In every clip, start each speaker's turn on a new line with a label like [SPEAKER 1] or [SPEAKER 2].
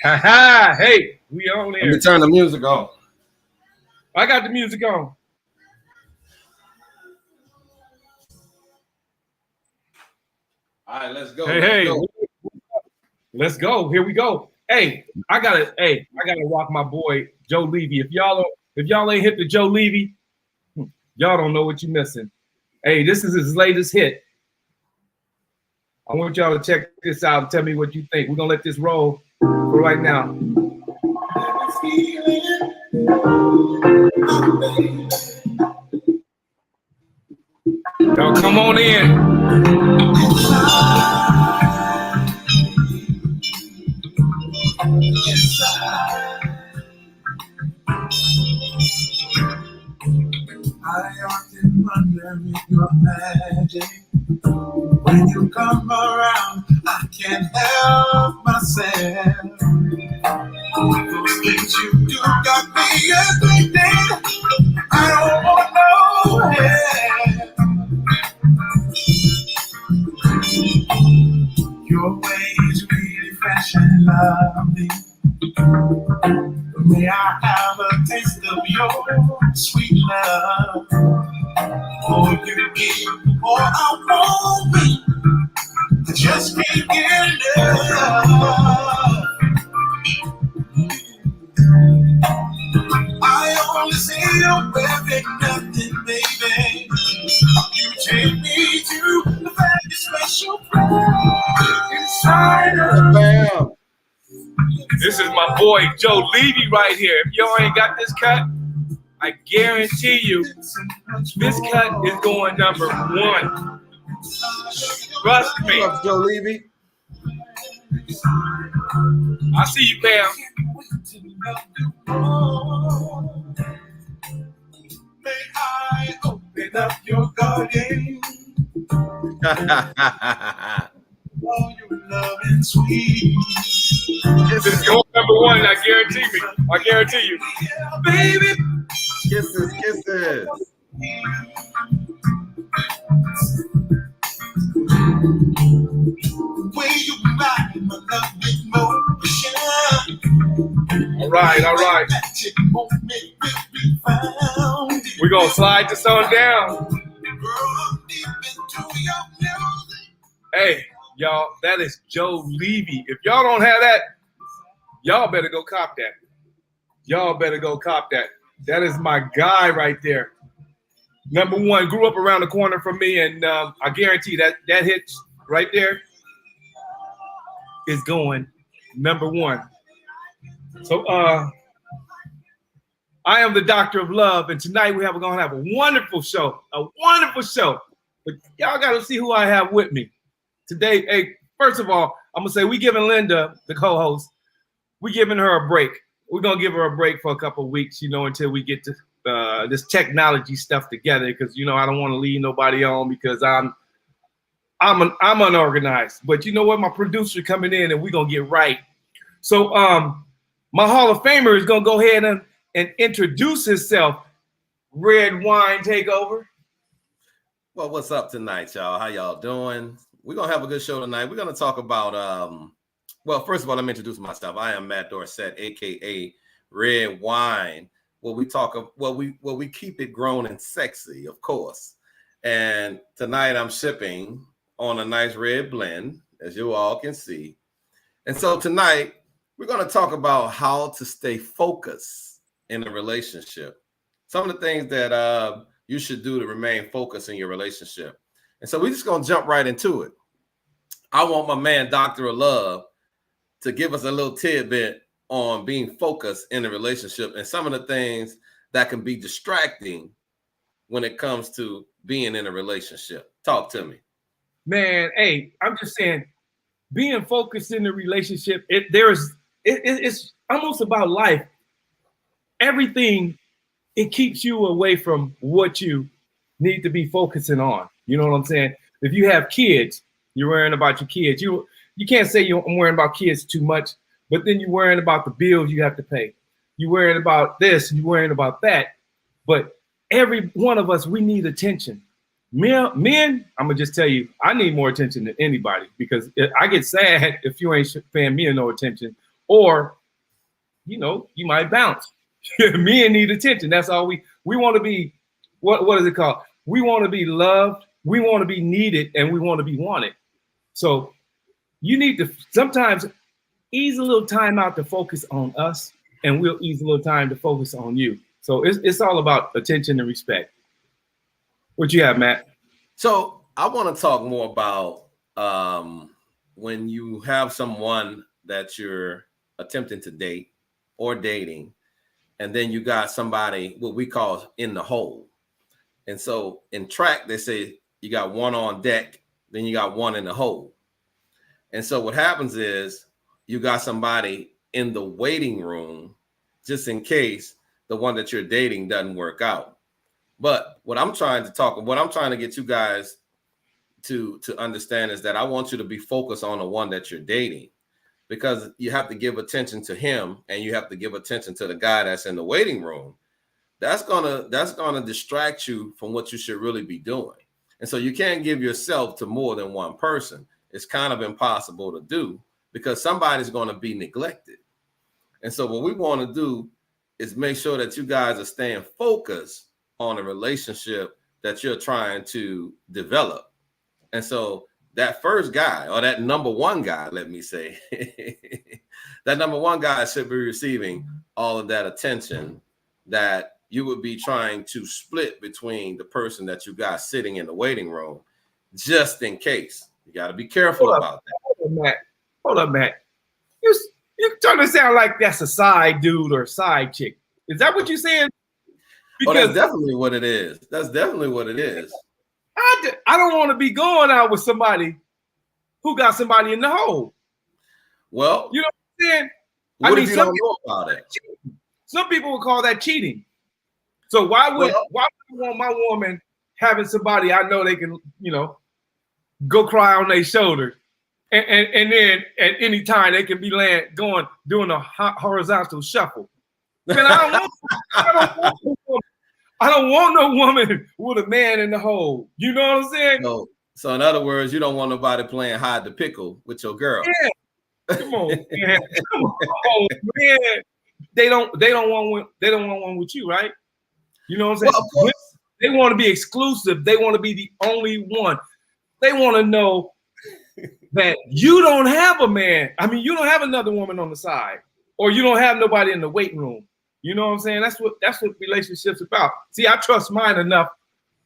[SPEAKER 1] Ha ha! Hey, we on there.
[SPEAKER 2] Let me turn the music off.
[SPEAKER 1] I got the music on.
[SPEAKER 2] All right, let's go.
[SPEAKER 1] Hey, let's go. Here we go. Hey, I gotta rock my boy Joe Levy. If y'all ain't hit the Joe Levy, y'all don't know what you're missing. Hey, this is his latest hit. I want y'all to check this out and tell me what you think. We're gonna let this roll for right now. Y'all come on in.
[SPEAKER 3] I often wonder if you're magic. When you come around, I can't help myself. Those things you do got me addicted. I don't want no help. Your ways really fresh and lovely. May I have a taste of your sweet love? Oh, you give all I want me. I just can't get enough. I only see you wearing nothing, baby. You take me to a very special place inside of
[SPEAKER 2] Bam.
[SPEAKER 1] This is my boy Joe Levy right here. If y'all ain't got this cut, I guarantee you this cut is going number one. Trust me.
[SPEAKER 2] What's up, Joe Levy?
[SPEAKER 1] I see you, Pam.
[SPEAKER 3] May I open up your garden? Oh, your love and sweet.
[SPEAKER 1] This is going number one, I guarantee you.
[SPEAKER 3] Yeah, baby.
[SPEAKER 2] Kisses.
[SPEAKER 3] Way you ride my love with motion.
[SPEAKER 1] All right.
[SPEAKER 3] Magic moment will be found.
[SPEAKER 1] We're going to slide this on down.
[SPEAKER 3] Girl, I'm deep into your music.
[SPEAKER 1] Hey, y'all, that is Joe Levy. If y'all don't have that, y'all better go cop that. That is my guy right there. Number one, grew up around the corner from me, and I guarantee that hit right there is going number one. So I am the Doctor of Love, and tonight we're going to have a wonderful show. But y'all got to see who I have with me today. Hey, first of all, I'm going to say we giving Linda, the co-host, we giving her a break. We're going to give her a break for a couple of weeks, until we get to this technology stuff together, because, I don't want to leave nobody on because I'm unorganized. But you know what? My producer coming in and we're going to get right. So my Hall of Famer is going to go ahead and introduce himself. Red Wine Takeover.
[SPEAKER 2] Well, what's up tonight, y'all? How y'all doing? We're going to have a good show tonight. We're going to talk about, well, first of all, let me introduce myself. I am Matt Dorsett, a.k.a. Red Wine. We keep it grown and sexy, of course. And tonight I'm sipping on a nice red blend, as you all can see. And so tonight we're going to talk about how to stay focused in a relationship. Some of the things that you should do to remain focused in your relationship. And so we're just going to jump right into it. I want my man, Doctor of Love, to give us a little tidbit on being focused in a relationship and some of the things that can be distracting when it comes to being in a relationship. Talk to me.
[SPEAKER 1] Man, hey, I'm just saying, being focused in the relationship, it's almost about life. Everything, it keeps you away from what you need to be focusing on. You know what I'm saying? If you have kids, you're worrying about your kids. You can't say I'm worrying about kids too much, but then you're worrying about the bills you have to pay. You're worrying about this, you're worrying about that. But every one of us, we need attention. Men, I'm gonna just tell you, I need more attention than anybody, because I get sad if you ain't paying me no attention, or you might bounce. Men need attention. That's all we want to be. What is it called? We want to be loved. We want to be needed, and we want to be wanted. So you need to sometimes ease a little time out to focus on us, and we'll ease a little time to focus on you. So it's all about attention and respect. What you have, Matt?
[SPEAKER 2] So I want to talk more about when you have someone that you're attempting to date or dating, and then you got somebody what we call in the hole. And so in track, they say you got one on deck, then you got one in the hole. And so what happens is you got somebody in the waiting room just in case the one that you're dating doesn't work out. But what I'm trying to get you guys to understand is that I want you to be focused on the one that you're dating, because you have to give attention to him and you have to give attention to the guy that's in the waiting room. That's gonna distract you from what you should really be doing. And so you can't give yourself to more than one person. It's kind of impossible to do because somebody's going to be neglected. And so what we want to do is make sure that you guys are staying focused on a relationship that you're trying to develop. And so that first guy, or that number one guy, let me say, that number one guy should be receiving all of that attention that you would be trying to split between the person that you got sitting in the waiting room, just in case. You got to be careful about that.
[SPEAKER 1] Hold up, Matt. You trying to sound like that's a side dude or a side chick. Is that what you're saying?
[SPEAKER 2] Because that's definitely what it is. That's definitely what it is.
[SPEAKER 1] I don't want to be going out with somebody who got somebody in the hole.
[SPEAKER 2] Well,
[SPEAKER 1] you know what I'm saying?
[SPEAKER 2] What if you don't know about it?
[SPEAKER 1] Some people would call that cheating. So why would I want my woman having somebody I know they can, go cry on their shoulder, and then at any time they can be doing a horizontal shuffle. Man, I don't want no woman with a man in the hole. You know what I'm saying?
[SPEAKER 2] So in other words, you don't want nobody playing hide the pickle with your girl.
[SPEAKER 1] Yeah. Come on, man. Come on, man. They don't want one with you, right? You know what I'm saying?
[SPEAKER 2] Well, of course.
[SPEAKER 1] They want to be exclusive. They want to be the only one. They want to know that you don't have a man. I mean, you don't have another woman on the side, or you don't have nobody in the waiting room. You know what I'm saying? That's what relationships about. See, I trust mine enough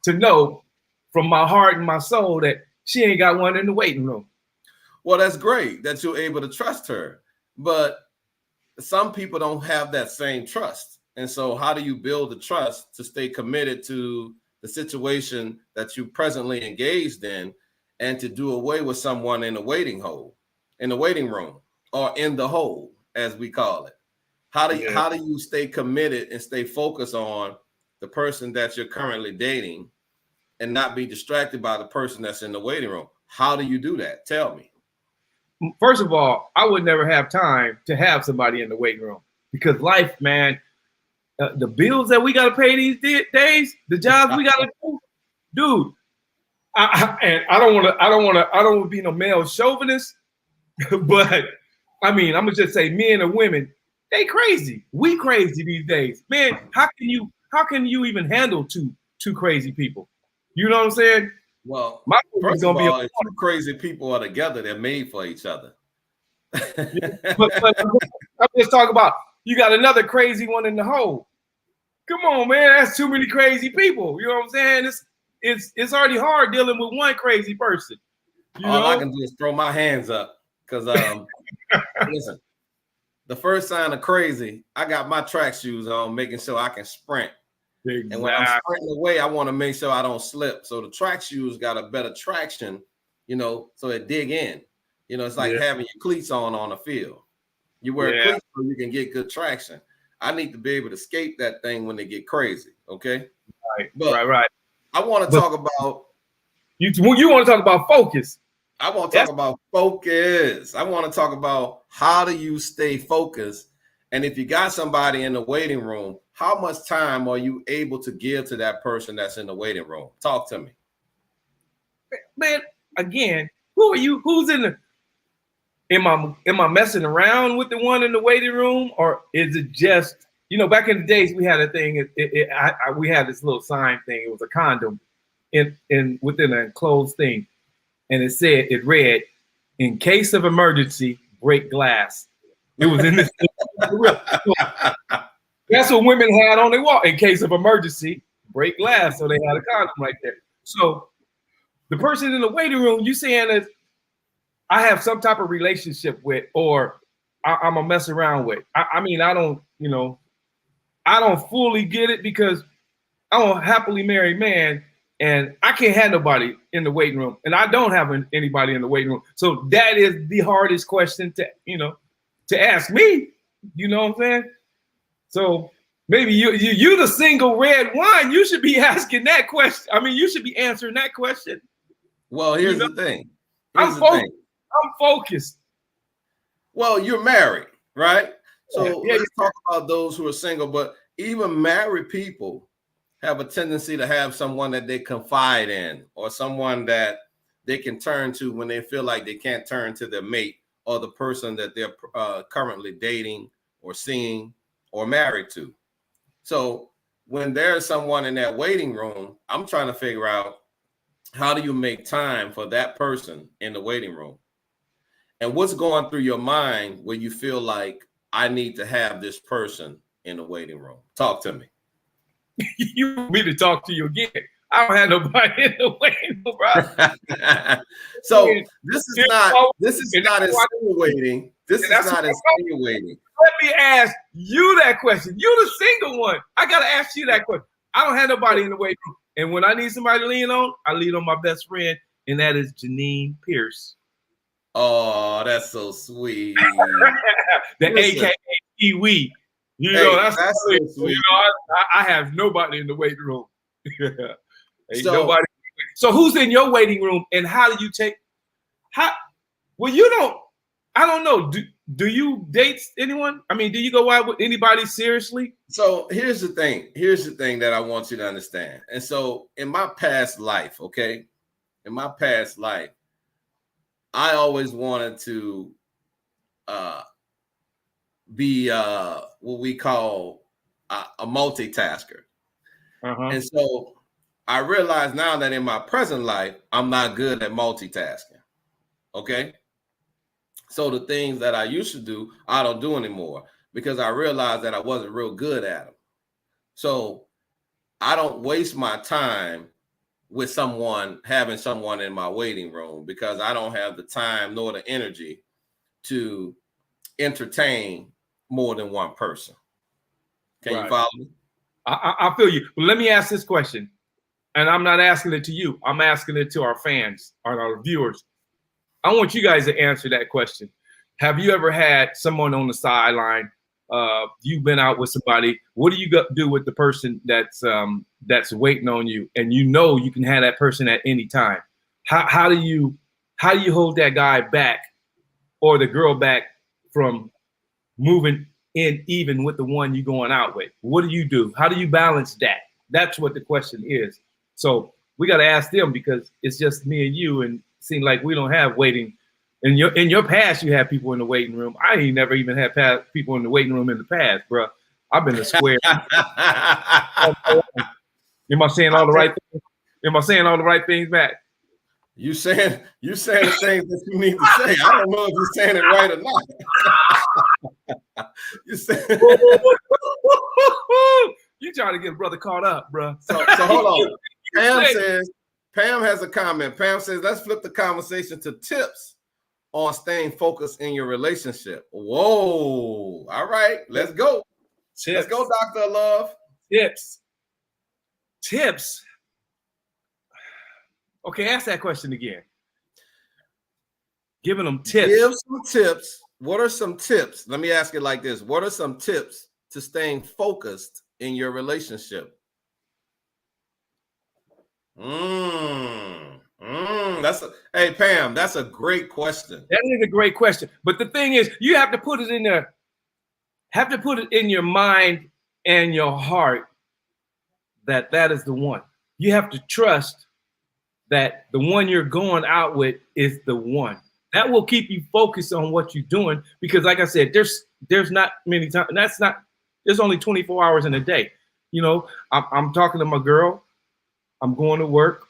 [SPEAKER 1] to know from my heart and my soul that she ain't got one in the waiting room.
[SPEAKER 2] Well, that's great that you're able to trust her, but some people don't have that same trust. And so how do you build the trust to stay committed to the situation that you presently engaged in, and to do away with someone in the waiting room, or in the hole, as we call it? How do you stay committed and stay focused on the person that you're currently dating and not be distracted by the person that's in the waiting room? How do you do that? Tell me.
[SPEAKER 1] First of all, I would never have time to have somebody in the waiting room, because life, man, the bills that we got to pay these days, the jobs we got to do, dude. I don't want to be no male chauvinist, but I mean, I'm gonna just say men and women, they crazy. We crazy these days, man. How can you even handle two crazy people? You know what I'm saying?
[SPEAKER 2] Well,
[SPEAKER 1] my
[SPEAKER 2] first of all, if two crazy people are together, they're made for each other.
[SPEAKER 1] but I'm just talking about you got another crazy one in the hole. Come on, man, that's too many crazy people. You know what I'm saying? It's already hard dealing with one crazy person.
[SPEAKER 2] All I can do is throw my hands up, because listen, the first sign of crazy, I got my track shoes on, making sure I can sprint. Exactly. And when I'm sprinting away, I want to make sure I don't slip. So the track shoes got a better traction, so it dig in. It's like having your cleats on the field. You wear cleats so you can get good traction. I need to be able to escape that thing when they get crazy. Okay.
[SPEAKER 1] Right.
[SPEAKER 2] I want to talk about
[SPEAKER 1] you want to talk about focus.
[SPEAKER 2] I want to talk about focus. I want to talk about how do you stay focused, and if you got somebody in the waiting room, how much time are you able to give to that person that's in the waiting room? Talk to me.
[SPEAKER 1] Man, again, who are you? Who's in the am I messing around with the one in the waiting room, or is it just, back in the days we had a thing. We had this little sign thing. It was a condom in within an enclosed thing, and it read, "In case of emergency, break glass." It was in this. That's what women had on their wall. In case of emergency, break glass. So they had a condom right there. So the person in the waiting room, you saying that I have some type of relationship with, or I'm a mess around with. I mean, I don't fully get it, because I'm a happily married man and I can't have nobody in the waiting room, and I don't have anybody in the waiting room. So that is the hardest question to ask me. You know what I'm saying? So maybe you the single red wine, you should be asking that question. I mean, you should be answering that question.
[SPEAKER 2] Well, here's the thing.
[SPEAKER 1] I'm focused.
[SPEAKER 2] Well, you're married, right? So let's talk about those who are single, but even married people have a tendency to have someone that they confide in, or someone that they can turn to when they feel like they can't turn to their mate or the person that they're currently dating or seeing or married to. So when there's someone in that waiting room, I'm trying to figure out, how do you make time for that person in the waiting room? And what's going through your mind when you feel like, I need to have this person in the waiting room? Talk to me.
[SPEAKER 1] You want me to talk to you again? I don't have nobody in the waiting room, bro.
[SPEAKER 2] So this is not insinuating. This is not insinuating.
[SPEAKER 1] Let me ask you that question. You the single one. I gotta ask you that question. I don't have nobody in the waiting room. And when I need somebody to lean on, I lean on my best friend, and that is Janine Pierce.
[SPEAKER 2] Oh, that's so sweet.
[SPEAKER 1] The AKA Kiwi. That's so sweet. I have nobody in the waiting room. Nobody. So who's in your waiting room, and how do you take? Well, you don't. I don't know. Do you date anyone? I mean, do you go out with anybody seriously? So
[SPEAKER 2] here's the thing. Here's the thing that I want you to understand. And so in my past life, I always wanted to be what we call a multitasker. And so I realize now that in my present life, I'm not good at multitasking. Okay. So the things that I used to do, I don't do anymore, because I realized that I wasn't real good at them. So I don't waste my time with having someone in my waiting room, because I don't have the time nor the energy to entertain more than one person. Can you follow me?
[SPEAKER 1] I feel you. But let me ask this question, and I'm not asking it to you. I'm asking it to our fans, our viewers. I want you guys to answer that question. Have you ever had someone on the sideline? You've been out with somebody. What do you do with the person that's waiting on you, and you can have that person at any time? How do you hold that guy back or the girl back from moving in even with the one you're going out with? What do you do? How do you balance that? That's what the question is. So we got to ask them, because it's just me and you, and it seems like we don't have waiting. In your past, you had people in the waiting room. I ain't never even had people in the waiting room in the past, bro. I've been a square. Am I saying all the right things? Am I saying all the right things, Matt?
[SPEAKER 2] You saying the things that you need to say. I don't know if you're saying it right or not.
[SPEAKER 1] You trying to get brother caught up, bro.
[SPEAKER 2] So hold on. Pam has a comment. Pam says, let's flip the conversation to tips on staying focused in your relationship. Whoa. All right. Let's go.
[SPEAKER 1] Tips.
[SPEAKER 2] Let's go, Dr. Love.
[SPEAKER 1] Tips. Okay, ask that question again. Giving them tips.
[SPEAKER 2] Give some tips. What are some tips? Let me ask it like this. What are some tips to staying focused in your relationship? Hey, Pam, that's a great question.
[SPEAKER 1] That is a great question. But the thing is, you have to put it in there. Have to put it in your mind and your heart that is the one. You have to trust that the one you're going out with is the one. that will keep you focused on what you're doing, because like I said, there's not many times. There's only 24 hours in a day. You know, I'm talking to my girl, I'm going to work,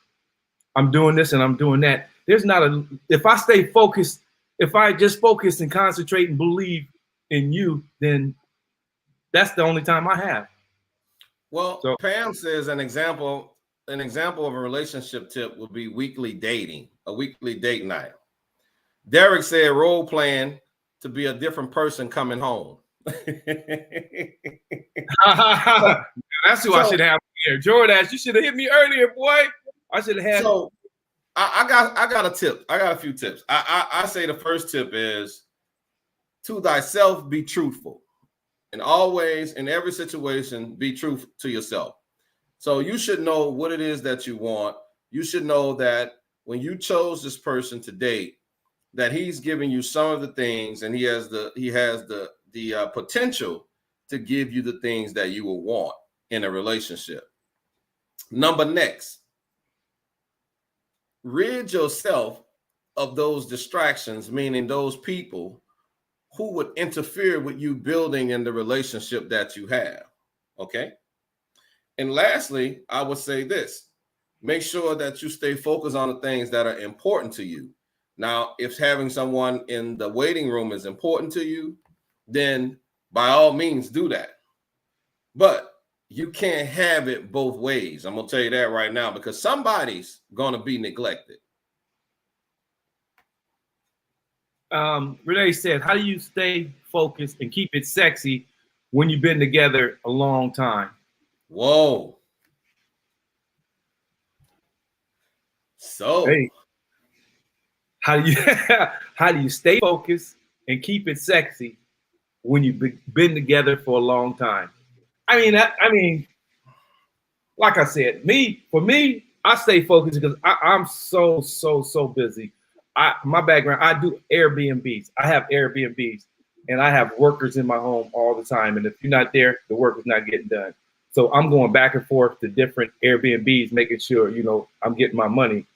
[SPEAKER 1] I'm doing this and I'm doing that. There's not if I stay focused, if I just focus and concentrate and believe in you, then that's the only time I have.
[SPEAKER 2] Well, so, Pam says an example of a relationship tip would be weekly dating, a weekly date night. Derek said role playing to be a different person coming home.
[SPEAKER 1] That's who I should have here. Jordash, you should have hit me earlier, boy. I should have had.
[SPEAKER 2] So I got a tip. I got a few tips. I say the first tip is to thyself be truthful. And always, in every situation, be true to yourself. So you should know what it is that you want. You should know that when you chose this person to date, that he's giving you some of the things, and he has the potential to give you the things that you will want in a relationship. Next, rid yourself of those distractions, meaning those people who would interfere with you building in the relationship that you have. Okay. And lastly, I would say this: make sure that you stay focused on the things that are important to you. Now, if having someone in the waiting room is important to you, then by all means do that. But you can't have it both ways. I'm going to tell you that right now, because somebody's going to be neglected.
[SPEAKER 1] Renee said, how do you stay focused and keep it sexy when you've been together a long time?
[SPEAKER 2] Whoa. So,
[SPEAKER 1] hey, how do you stay focused and keep it sexy when you've been together for a long time? I mean, like I said, for me, I stay focused because I'm so busy. My background, I do Airbnbs. I have Airbnbs, and I have workers in my home all the time. And if you're not there, the work is not getting done. So I'm going back and forth to different Airbnbs, making sure, I'm getting my money,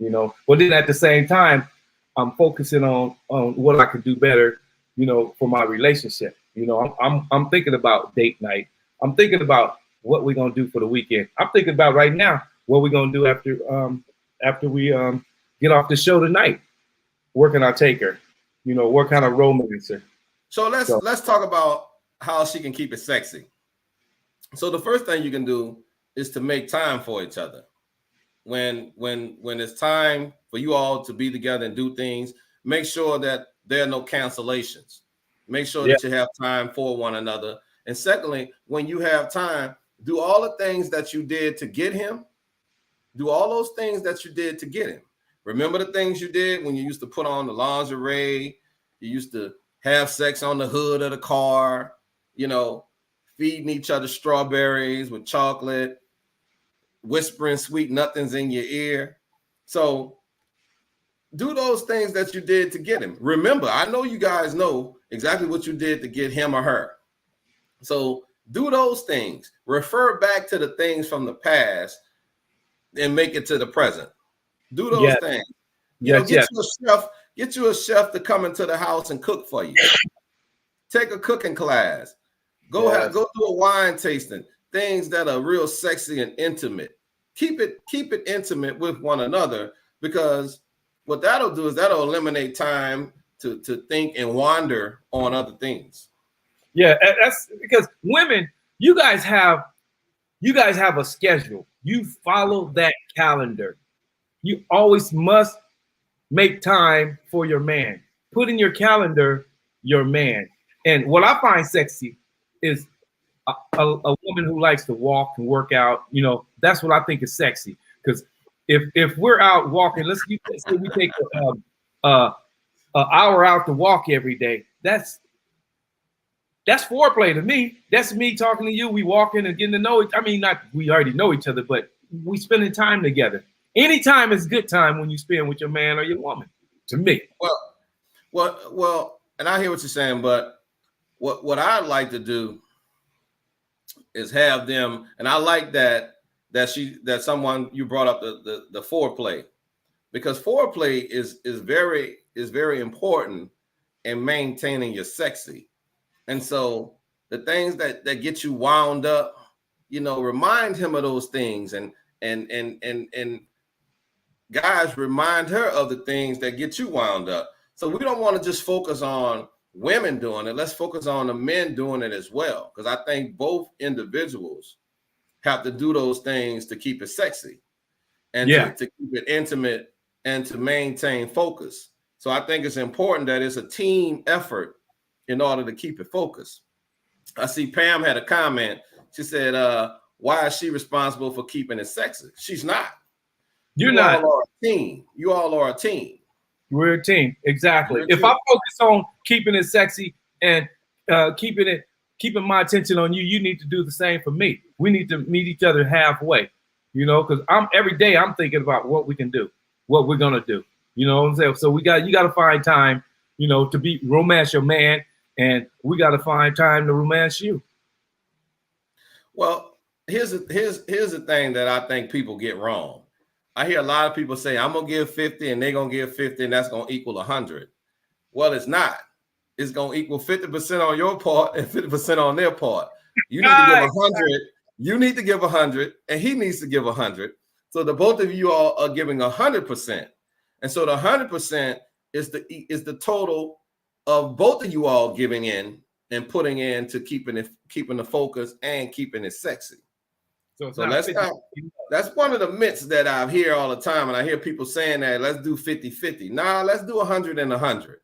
[SPEAKER 1] But then at the same time, I'm focusing on what I could do better, for my relationship. I'm thinking about date night. I'm thinking about what we're gonna do for the weekend. I'm thinking about right now what we're gonna do after we get off the show tonight. Where can I take her? What kind of romance her?
[SPEAKER 2] So let's talk about how she can keep it sexy. So the first thing you can do is to make time for each other. When it's time for you all to be together and do things, make sure that there are no cancellations. Make sure that you have time for one another. And secondly, when you have time, do all the things that you did to get him. Do all those things that you did to get him. Remember the things you did when you used to put on the lingerie, you used to have sex on the hood of the car, feeding each other strawberries with chocolate, whispering sweet nothings in your ear. So do those things that you did to get him. Remember, I know you guys know exactly what you did to get him or her. So do those things. Refer back to the things from the past and make it to the present. Do those things. Get you a chef to come into the house and cook for you. Take a cooking class. Go do a wine tasting. Things that are real sexy and intimate. Keep it intimate with one another, because what that'll do is that'll eliminate time to think and wander on other things.
[SPEAKER 1] Yeah, that's because women, you guys have a schedule. You follow that calendar. You always must make time for your man. Put in your calendar your man. And what I find sexy is a woman who likes to walk and work out. That's what I think is sexy. Because if we're out walking, let's say we take an hour out to walk every day. That's foreplay to me. That's me talking to you. We walking and getting to know it. I mean, not we already know each other, but we spending time together. Anytime is good time when you spend with your man or your woman. To me.
[SPEAKER 2] Well, and I hear what you're saying, but what I'd like to do is have them, and I like that someone you brought up the foreplay. because foreplay is very important in maintaining your sexy. And so the things that get you wound up, you know, remind him of those things, and guys, remind her of the things that get you wound up. So we don't want to just focus on women doing it. Let's focus on the men doing it as well, because I think both individuals have to do those things to keep it sexy and to keep it intimate and to maintain focus. So I think it's important that it's a team effort in order to keep it focused. I see Pam had a comment. She said, why is she responsible for keeping it sexy? She's not.
[SPEAKER 1] You're not.
[SPEAKER 2] All are a team. You all are a team.
[SPEAKER 1] We're a team. Exactly. If I focus on keeping it sexy and keeping my attention on you, you need to do the same for me. We need to meet each other halfway, you know, because every day I'm thinking about what we can do, what we're going to do. You know what I'm saying? So you got to find time, you know, to romance your man, and we got to find time to romance you.
[SPEAKER 2] Well, here's the thing that I think people get wrong. I hear a lot of people say, I'm going to give 50 and they're going to give 50 and that's going to equal 100. Well, it's not. It's going to equal 50% on your part and 50% on their part. You need to give 100. You need to give 100 and he needs to give 100. So the both of you all are giving 100%. And so the 100% is the total of both of you all giving in and putting in to keeping the focus and keeping it sexy. So that's one of the myths that I hear all the time. And I hear people saying that let's do 50-50. Nah, let's do 100 and 100.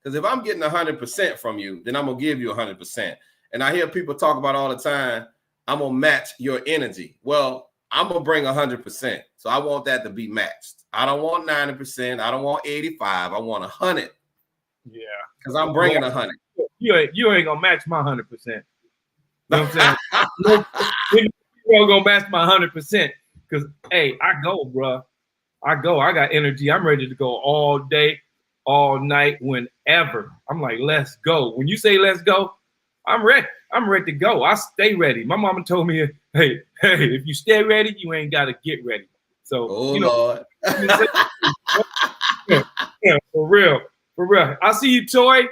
[SPEAKER 2] Because if I'm getting 100% from you, then I'm going to give you 100%. And I hear people talk about all the time, I'm going to match your energy. Well, I'm going to bring 100%. So I want that to be matched. I don't want 90%. I don't want 85. I want 100.
[SPEAKER 1] Yeah.
[SPEAKER 2] Because I'm bringing 100.
[SPEAKER 1] You ain't going to match my 100%. You know what I'm saying? You're going to match my 100% because, hey, I go, bro. I got energy. I'm ready to go all day, all night, whenever. I'm like, let's go. When you say let's go, I'm ready. I'm ready to go. I stay ready. My mama told me, hey, if you stay ready, you ain't got to get ready. So, you know,
[SPEAKER 2] Lord.
[SPEAKER 1] yeah, for real. I see you, Toy.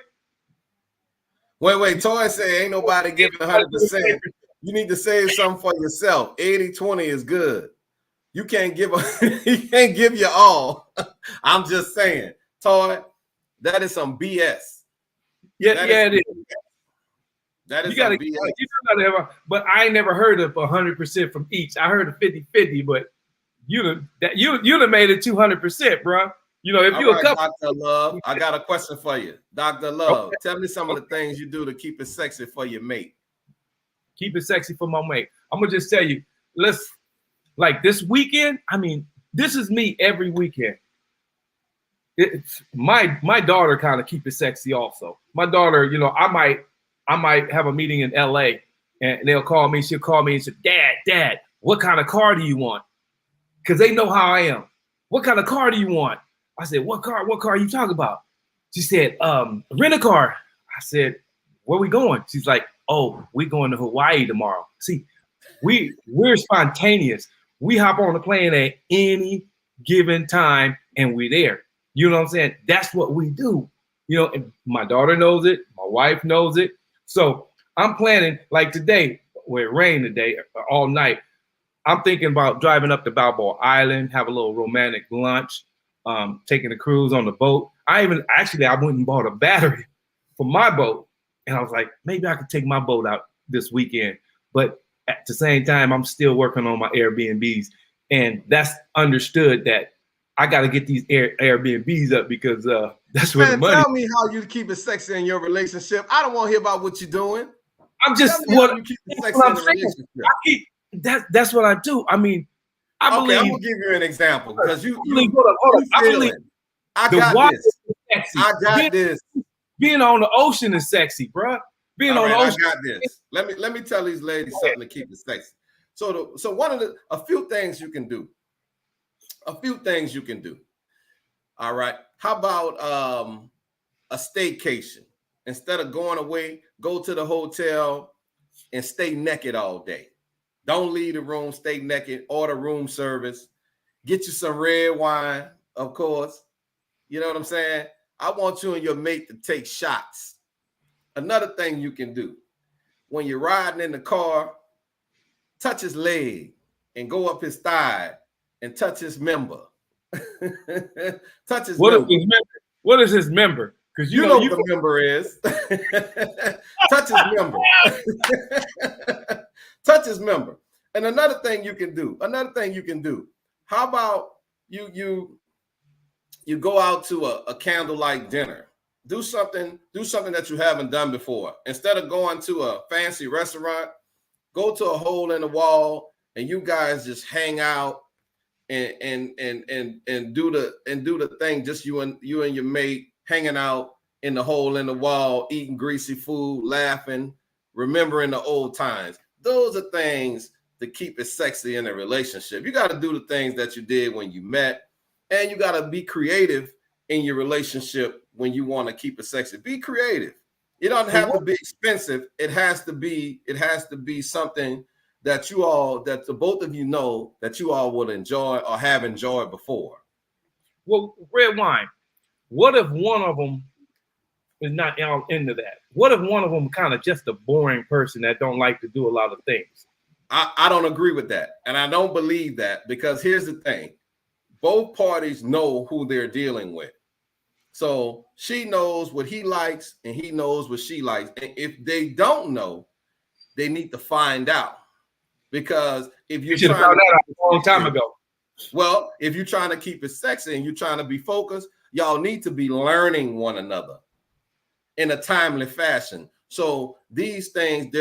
[SPEAKER 2] Wait. Toy say ain't nobody giving 100%. You need to save something for yourself. 80-20 is good. You can't give your all. I'm just saying, Toy, that is some BS.
[SPEAKER 1] Yeah, it is.
[SPEAKER 2] That is
[SPEAKER 1] some
[SPEAKER 2] BS.
[SPEAKER 1] You gotta but I ain't never heard of 100% from each. I heard of 50-50, but you'd have made it 200%, bro. You know, if you a couple.
[SPEAKER 2] Dr. Love, I got a question for you. Dr. Love, tell me some of the things you do to keep it sexy for your mate.
[SPEAKER 1] Keep it sexy for my mate. I'm gonna just tell you, like this weekend. I mean, this is me every weekend. It's my daughter kind of keep it sexy also. My daughter, you know, I might have a meeting in LA and they'll call me. She'll call me and say, Dad, what kind of car do you want? Because they know how I am. What kind of car do you want? I said, what car are you talking about? She said, rent a car. I said, where we going? She's like, oh, we going to Hawaii tomorrow. See, we're spontaneous. We hop on the plane at any given time and we're there. You know what I'm saying? That's what we do. You know, and my daughter knows it. My wife knows it. So I'm planning, like today, where it rained today, all night. I'm thinking about driving up to Balboa Island, have a little romantic lunch, taking a cruise on the boat. I went and bought a battery for my boat. And I was like, maybe I could take my boat out this weekend. But at the same time, I'm still working on my Airbnbs. And that's understood that I got to get these Airbnbs up because that's where the money.
[SPEAKER 2] Tell me how you keep it sexy in your relationship. I don't want to hear about what you're doing.
[SPEAKER 1] I'm just
[SPEAKER 2] you keep it sexy in the relationship.
[SPEAKER 1] That's what I do. I mean, I believe.
[SPEAKER 2] I'm gonna give you an example because
[SPEAKER 1] I got this. Being on the ocean is sexy, bro. Being on the ocean.
[SPEAKER 2] I got this. Let me tell these ladies something to keep it sexy. So a few things you can do. All right. How about a staycation? Instead of going away, go to the hotel and stay naked all day. Don't leave the room, stay naked, order room service, get you some red wine, of course. You know what I'm saying? I want you and your mate to take shots. Another thing you can do when you're riding in the car, touch his leg and go up his thigh and touch his member. Touch his member.
[SPEAKER 1] What is his member? Because
[SPEAKER 2] you know what the member is. Touch his member. Touch his member. And another thing you can do. How about you go out to a candlelight dinner? Do something that you haven't done before. Instead of going to a fancy restaurant, go to a hole in the wall and you guys just hang out and do the thing. Just you and your mate hanging out in the hole in the wall, eating greasy food, laughing, remembering the old times. Those are things to keep it sexy in a relationship. You got to do the things that you did when you met, and you got to be creative in your relationship when you want to keep it sexy. Be creative. It doesn't have to be expensive. It has to be something that the both of you know that you all will enjoy or have enjoyed before.
[SPEAKER 1] Well, red wine. What if one of them is not into that? What if one of them kind of just a boring person that don't like to do a lot of things?
[SPEAKER 2] I don't agree with that. And I don't believe that, because here's the thing. Both parties know who they're dealing with. So she knows what he likes and he knows what she likes. And if they don't know, they need to find out. Because if you're trying to found out a long time ago. Well, if you're trying to keep it sexy and you're trying to be focused, y'all need to be learning one another in a timely fashion. So these things,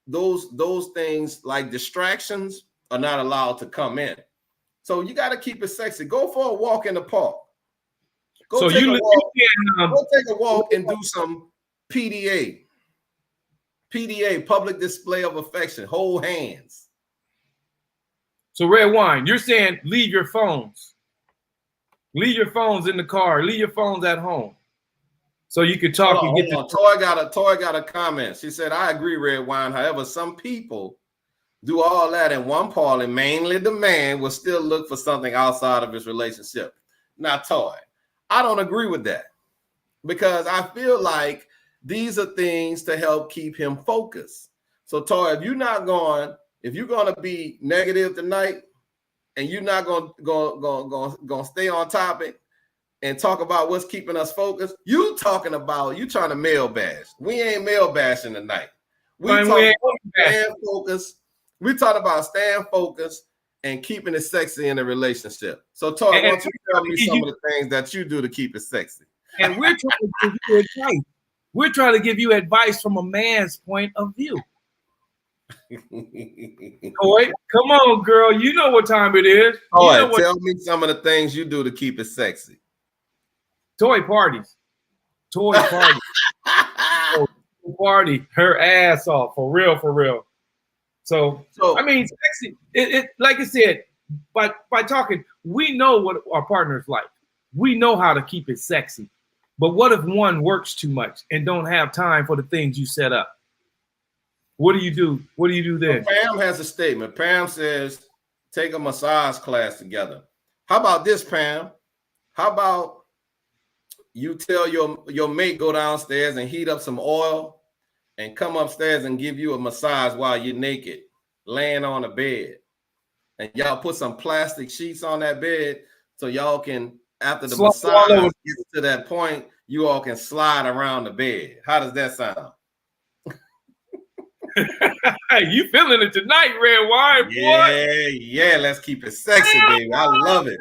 [SPEAKER 2] those things like distractions are not allowed to come in. So you got to keep it sexy. Go for a walk in the park. Go take a walk and do some PDA, public display of affection. Hold hands.
[SPEAKER 1] So red wine, you're saying leave your phones. Leave your phones in the car. Leave your phones at home, so you can talk and get.
[SPEAKER 2] Toy got a comment. She said, "I agree, red wine. However, some people do all that in one party. Mainly the man will still look for something outside of his relationship." Now, Toy, I don't agree with that, because I feel like these are things to help keep him focused. So, Toy, if you're going to be negative tonight and you're not going to stay on topic and talk about what's keeping us focused, you trying to male bash. We ain't male bashing tonight. We talking about staying focused. We talking about staying focused and keeping it sexy in a relationship. So, Toy, why don't you tell me some of the things that you do to keep it sexy?
[SPEAKER 1] And we're trying to give you advice. We're trying to give you advice from a man's point of view. Toy, come on, girl. You know what time it is.
[SPEAKER 2] Toy, tell me some of the things you do to keep it sexy.
[SPEAKER 1] Toy parties. Toy party. Party her ass off. For real. So I mean, sexy. It like I said, by talking, we know what our partner's like. We know how to keep it sexy. But what if one works too much and don't have time for the things you set up? What do you do? What do you do then?
[SPEAKER 2] Pam has a statement. Pam says, take a massage class together. How about this, Pam? How about you tell your mate go downstairs and heat up some oil and come upstairs and give you a massage while you're naked, laying on a bed. And y'all put some plastic sheets on that bed so y'all can, after the massage gets to that point, you all can slide around the bed. How does that sound?
[SPEAKER 1] You feeling it tonight, red wine, boy?
[SPEAKER 2] Yeah. Let's keep it sexy, baby. I love it.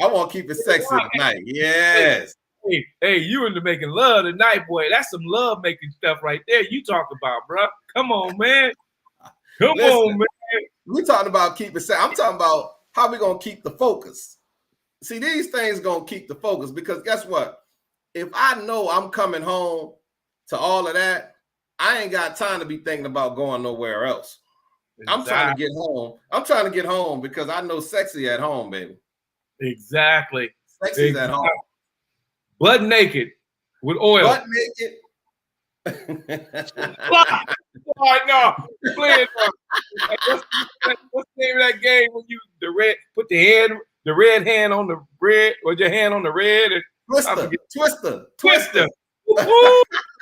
[SPEAKER 2] I want to keep it sexy tonight. Yes.
[SPEAKER 1] Hey, you into making love tonight, boy. That's some love making stuff right there. You talk about, bro. Come on, man. Come on, man.
[SPEAKER 2] We're talking about keeping sexy. I'm talking about how we gonna keep the focus. See, these things gonna keep the focus, because guess what? If I know I'm coming home to all of that, I ain't got time to be thinking about going nowhere else. Exactly. I'm trying to get home. I'm trying to get home because I know sexy at home, baby.
[SPEAKER 1] Exactly.
[SPEAKER 2] Sexy's at home.
[SPEAKER 1] Butt naked with oil.
[SPEAKER 2] Butt naked.
[SPEAKER 1] Oh, no. What's the name of that game when you put the the red hand on the red, or your hand on the red, and
[SPEAKER 2] Twister.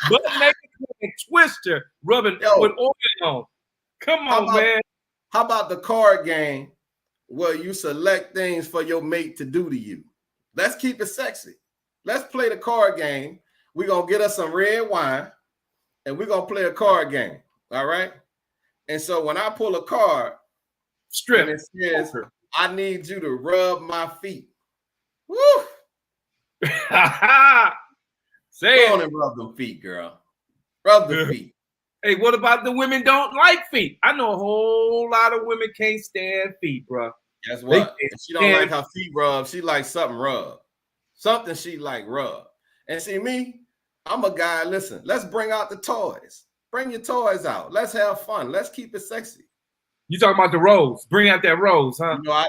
[SPEAKER 1] Butt naked Twister, rubbing with oil on. Come on, man.
[SPEAKER 2] How about the card game where you select things for your mate to do to you? Let's keep it sexy. Let's play the card game. We're going to get us some red wine, and we're going to play a card game, all right? And so when I pull a card,
[SPEAKER 1] strip,
[SPEAKER 2] and it says, I need you to rub my feet. Woo!
[SPEAKER 1] Say
[SPEAKER 2] Go on and rub them feet, girl. Rub the feet.
[SPEAKER 1] Hey, what about the women don't like feet? I know a whole lot of women can't stand feet, bro.
[SPEAKER 2] Guess what? She don't like her feet rubbed. She likes something rubbed. Something she like rubbed. And see me, I'm a guy. Listen, let's bring out the toys. Bring your toys out. Let's have fun. Let's keep it sexy.
[SPEAKER 1] You talking about the rose? Bring out that rose, huh?
[SPEAKER 2] I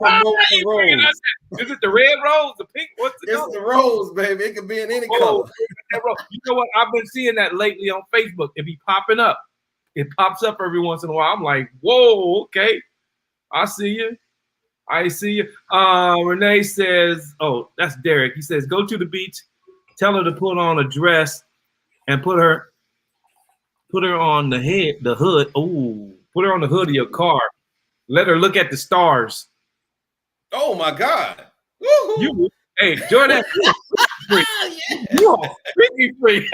[SPEAKER 2] promote the rose.
[SPEAKER 1] Is it the red rose, the pink? What's the
[SPEAKER 2] color? It's the rose, baby. It can be in any color.
[SPEAKER 1] You know what? I've been seeing that lately on Facebook. It be popping up. It pops up every once in a while. I'm like, whoa, okay. I see you. I see you. Renee says, oh, that's Derek. He says, go to the beach, tell her to put on a dress and put her on the hood. Oh, put her on the hood of your car. Let her look at the stars.
[SPEAKER 2] Oh my God.
[SPEAKER 1] Woo-hoo. Hey, Jordan, free. You are freaky free.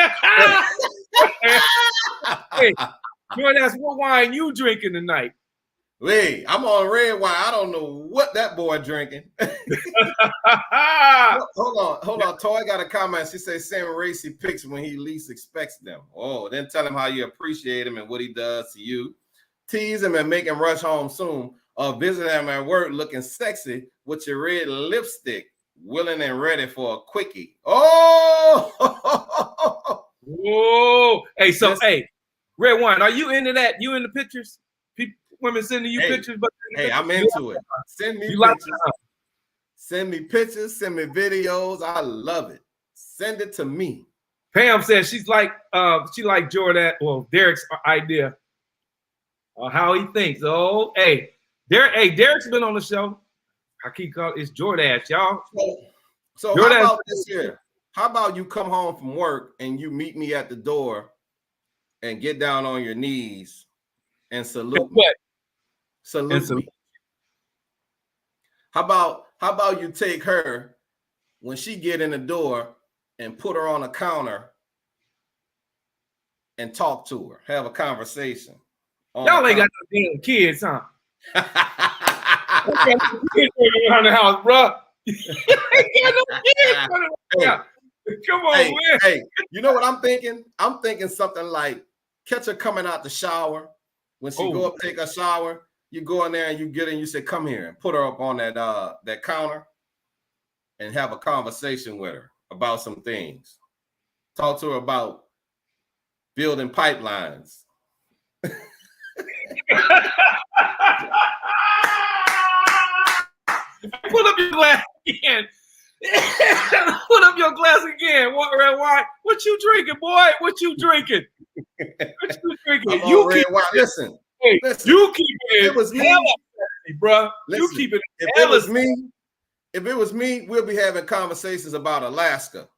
[SPEAKER 1] Hey, Jordan, what wine you drinking tonight?
[SPEAKER 2] Wait, I'm on red wine. I don't know what that boy drinking. Hold on. Toy got a comment. She says send racy pics when he least expects them. Oh, then tell him how you appreciate him and what he does to you. Tease him and make him rush home soon. Or visit him at work looking sexy with your red lipstick, willing and ready for a quickie. Oh!
[SPEAKER 1] Whoa! Hey, so hey, red wine, are you into that? You into pictures? Women sending you pictures, but
[SPEAKER 2] I'm into it. Send me pictures. Send me pictures. Send me videos. I love it. Send it to me.
[SPEAKER 1] Pam says she like Jordan. Well, Derek's idea. How he thinks. Oh, hey, Derek's been on the show. I keep calling it's Jordan, y'all.
[SPEAKER 2] So how about this here? How about you come home from work and you meet me at the door and get down on your knees and salute me? Salute me. How about you take her when she get in the door and put her on a counter and talk to her, have a conversation.
[SPEAKER 1] Y'all ain't got no damn kids, huh? Around the house, bro. Come on, man.
[SPEAKER 2] Hey, you know what I'm thinking? I'm thinking something like catch her coming out the shower. When she go up, take a shower, you go in there and you get in, you say, come here, and put her up on that counter and have a conversation with her about some things. Talk to her about building pipelines.
[SPEAKER 1] Put up your glass again. Put up your glass again. What red wine? What you drinking, boy? What you drinking? What you drinking? You keep
[SPEAKER 2] listen.
[SPEAKER 1] Hey, listen. You keep it.
[SPEAKER 2] It was me,
[SPEAKER 1] bro. You keep it.
[SPEAKER 2] If it was me, we'll be having conversations about Alaska.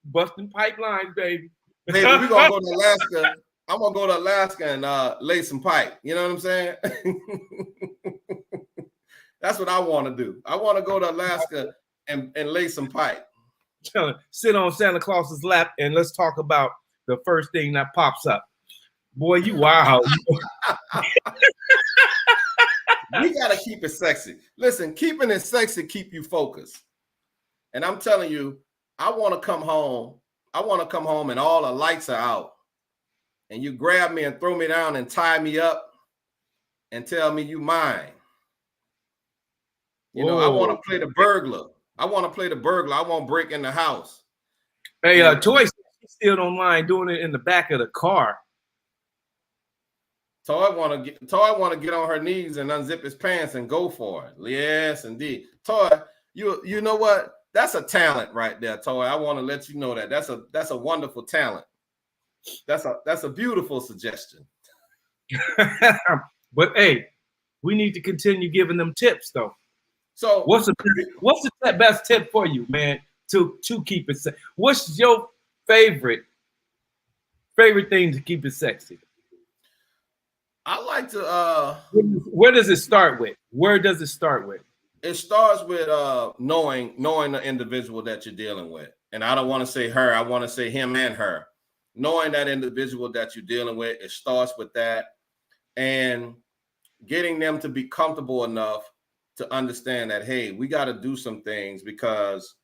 [SPEAKER 1] Busting pipelines, baby.
[SPEAKER 2] Baby, we're gonna go to Alaska. I'm gonna go to Alaska and lay some pipe. You know what I'm saying? That's what I want to do. I want to go to Alaska and lay some pipe.
[SPEAKER 1] Sit on Santa Claus's lap and let's talk about the first thing that pops up. Boy, you wild.
[SPEAKER 2] We gotta keep it sexy. Listen, keeping it sexy keep you focused. And I'm telling you, I want to come home. I want to come home and all the lights are out. And you grab me and throw me down and tie me up and tell me you mine. You know, I want to play the burglar. I want to break in the house.
[SPEAKER 1] Hey, Toy still don't mind doing it in the back of the car.
[SPEAKER 2] Toy want to get on her knees and unzip his pants and go for it. Yes, indeed. Toy, you know what? That's a talent right there, Toy. I want to let you know that. That's a wonderful talent. That's a beautiful suggestion.
[SPEAKER 1] But hey, we need to continue giving them tips though.
[SPEAKER 2] So
[SPEAKER 1] what's the best tip for you, man, to keep it sexy? What's your favorite thing to keep it sexy?
[SPEAKER 2] I like to
[SPEAKER 1] where does it start with? Where does it start with?
[SPEAKER 2] It starts with knowing the individual that you're dealing with. And I don't want to say her, I want to say him and her. Knowing that individual that you're dealing with, it starts with that, and getting them to be comfortable enough to understand that, hey, we got to do some things because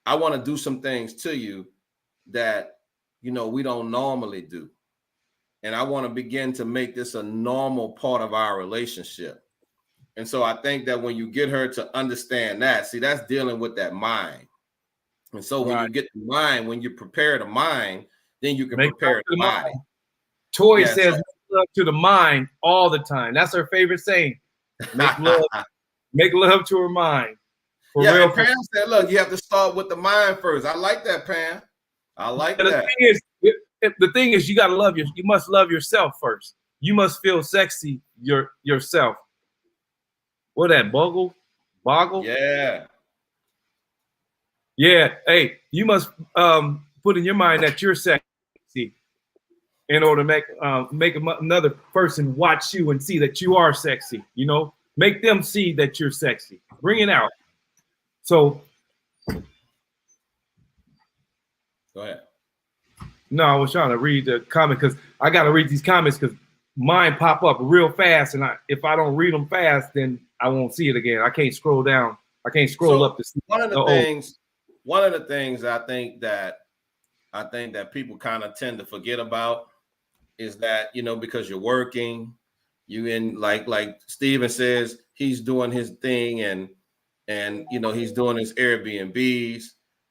[SPEAKER 2] I want to do some things to you that, you know, we don't normally do. And I want to begin to make this a normal part of our relationship. And so I think that when you get her to understand that, see, that's dealing with that mind. And so when you get the mind, when you prepare the mind, then you can prepare the body.
[SPEAKER 1] Toy says love to the mind all the time. That's her favorite saying. Make love to her mind.
[SPEAKER 2] For real. Pam said, look, you have to start with the mind first. I like that, Pam. I like that.
[SPEAKER 1] The thing is, you got to love you must love yourself first. You must feel sexy yourself. What that boggle?
[SPEAKER 2] Yeah.
[SPEAKER 1] Yeah. Hey, you must put in your mind that you're sexy in order to make another person watch you and see that you are sexy. You know, make them see that you're sexy. Bring it out. So,
[SPEAKER 2] go ahead.
[SPEAKER 1] No, I was trying to read the comment because I got to read these comments because mine pop up real fast, and if I don't read them fast, then I won't see it again. I can't scroll down. I can't scroll up to see.
[SPEAKER 2] One of the things I think that people kind of tend to forget about is that, you know, because you're working, you in like Steven says, he's doing his thing and you know, he's doing his Airbnbs.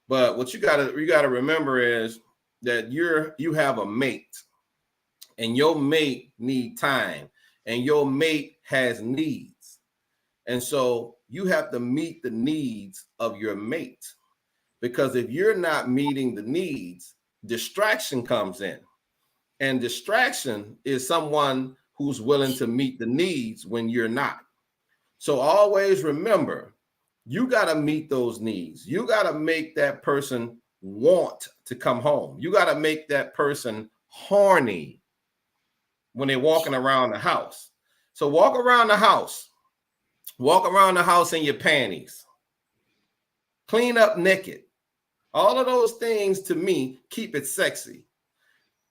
[SPEAKER 2] But what you gotta remember is that you have a mate, and your mate need time, and your mate has needs. And so you have to meet the needs of your mate, because if you're not meeting the needs, distraction comes in. And distraction is someone who's willing to meet the needs when you're not. So always remember, you got to meet those needs. You got to make that person want to come home. You got to make that person horny when they're walking around the house. So walk around the house in your panties, clean up naked. All of those things to me keep it sexy.